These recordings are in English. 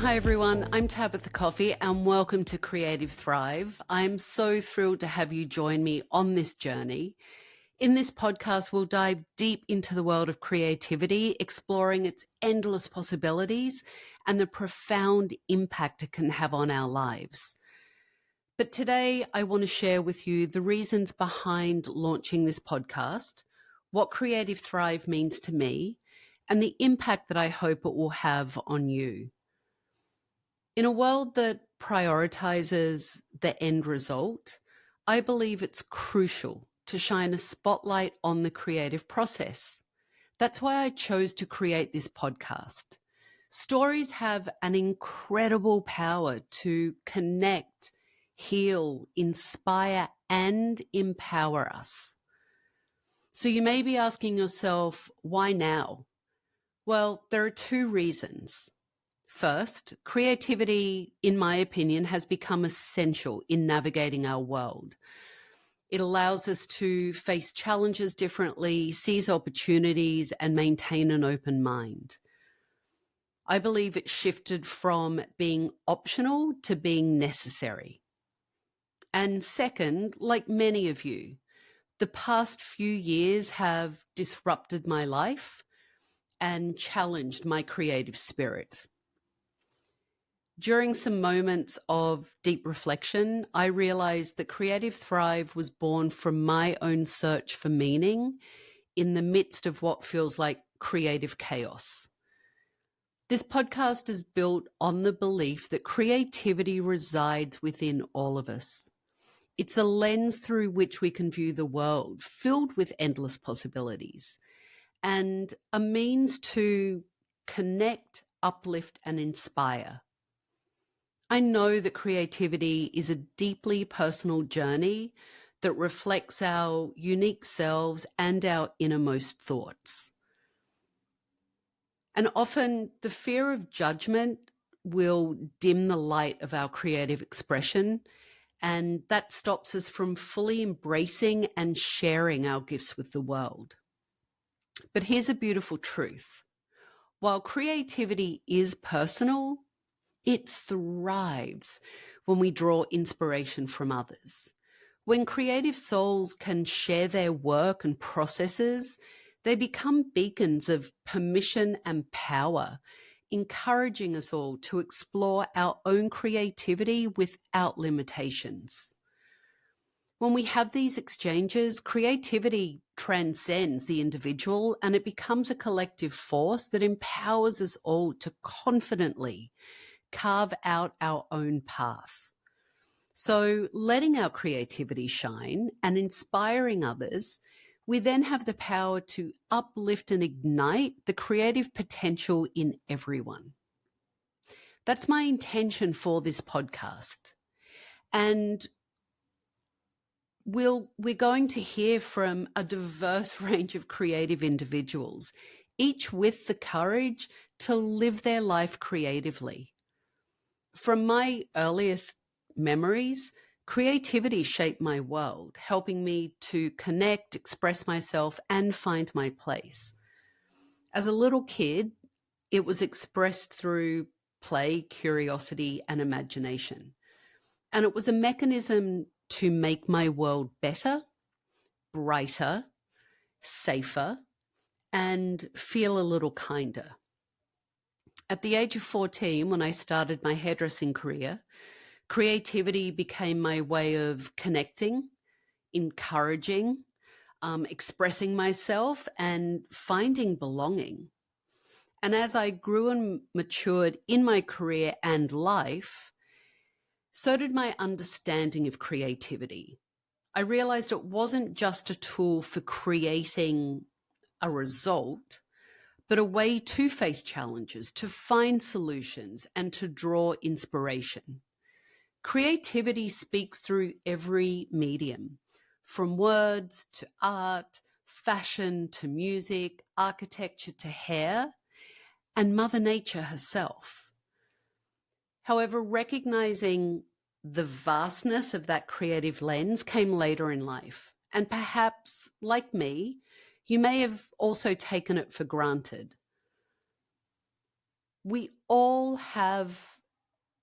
Hi everyone, I'm Tabatha Coffey and welcome to Creative Thrive. I'm so thrilled to have you join me on this journey. In this podcast, we'll dive deep into the world of creativity, exploring its endless possibilities and the profound impact it can have on our lives. But today, I want to share with you the reasons behind launching this podcast, what Creative Thrive means to me, and the impact that I hope it will have on you. In a world that prioritizes the end result, I believe it's crucial to shine a spotlight on the creative process. That's why I chose to create this podcast. Stories have an incredible power to connect, heal, inspire, and empower us. So you may be asking yourself, why now? Well, there are two reasons. First, creativity, in my opinion, has become essential in navigating our world. It allows us to face challenges differently, seize opportunities, and maintain an open mind. I believe it shifted from being optional to being necessary. And second, like many of you, the past few years have disrupted my life and challenged my creative spirit. During some moments of deep reflection, I realized that Creative Thrive was born from my own search for meaning in the midst of what feels like creative chaos. This podcast is built on the belief that creativity resides within all of us. It's a lens through which we can view the world, filled with endless possibilities, and a means to connect, uplift, and inspire. I know that creativity is a deeply personal journey that reflects our unique selves and our innermost thoughts. And often the fear of judgment will dim the light of our creative expression, and that stops us from fully embracing and sharing our gifts with the world. But here's a beautiful truth. While creativity is personal, it thrives when we draw inspiration from others. When creative souls can share their work and processes, they become beacons of permission and power, encouraging us all to explore our own creativity without limitations. When we have these exchanges, creativity transcends the individual and it becomes a collective force that empowers us all to confidently carve out our own path. So letting our creativity shine and inspiring others, we then have the power to uplift and ignite the creative potential in everyone. That's my intention for this podcast. And we're going to hear from a diverse range of creative individuals, each with the courage to live their life creatively. From my earliest memories, creativity shaped my world, helping me to connect, express myself, and find my place. As a little kid, it was expressed through play, curiosity, and imagination. And it was a mechanism to make my world better, brighter, safer, and feel a little kinder. At the age of 14, when I started my hairdressing career, creativity became my way of connecting, encouraging, expressing myself, and finding belonging. And as I grew and matured in my career and life, so did my understanding of creativity. I realized it wasn't just a tool for creating a result, but a way to face challenges, to find solutions, and to draw inspiration. Creativity speaks through every medium, from words to art, fashion to music, architecture to hair, and Mother Nature herself. However, recognizing the vastness of that creative lens came later in life. And perhaps, like me, you may have also taken it for granted. We all have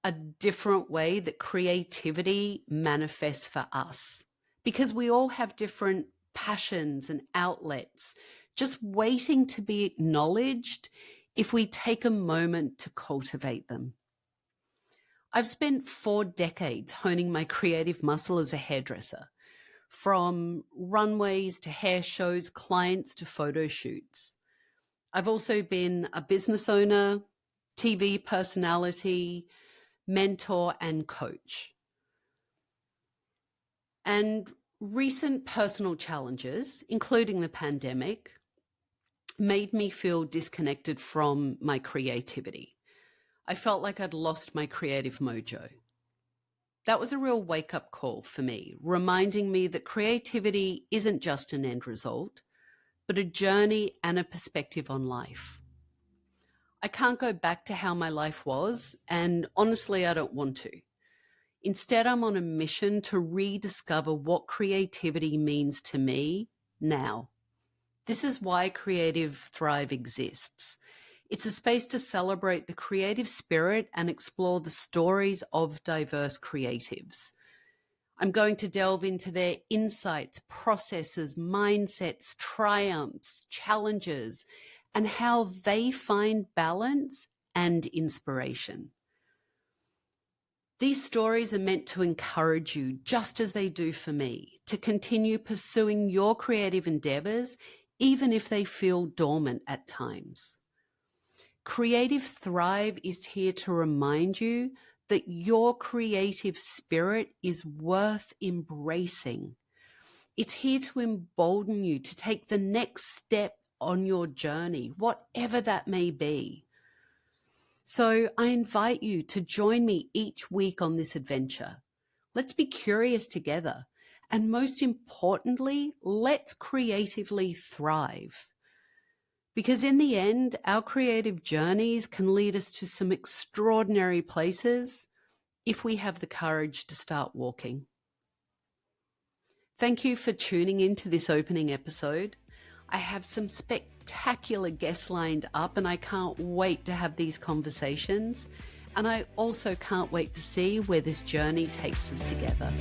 a different way that creativity manifests for us because we all have different passions and outlets just waiting to be acknowledged if we take a moment to cultivate them. I've spent 4 decades honing my creative muscle as a hairdresser, from runways to hair shows, clients to photo shoots. I've also been a business owner, TV personality, mentor, and coach. And recent personal challenges, including the pandemic, made me feel disconnected from my creativity. I felt like I'd lost my creative mojo. That was a real wake-up call for me, reminding me that creativity isn't just an end result, but a journey and a perspective on life. I can't go back to how my life was, and honestly, I don't want to. Instead, I'm on a mission to rediscover what creativity means to me now. This is why Creative Thrive exists. It's a space to celebrate the creative spirit and explore the stories of diverse creatives. I'm going to delve into their insights, processes, mindsets, triumphs, challenges, and how they find balance and inspiration. These stories are meant to encourage you, just as they do for me, to continue pursuing your creative endeavors, even if they feel dormant at times. Creative Thrive is here to remind you that your creative spirit is worth embracing. It's here to embolden you to take the next step on your journey, whatever that may be. So I invite you to join me each week on this adventure. Let's be curious together. And most importantly, let's creatively thrive. Because in the end, our creative journeys can lead us to some extraordinary places if we have the courage to start walking. Thank you for tuning in to this opening episode. I have some spectacular guests lined up, and I can't wait to have these conversations. And I also can't wait to see where this journey takes us together.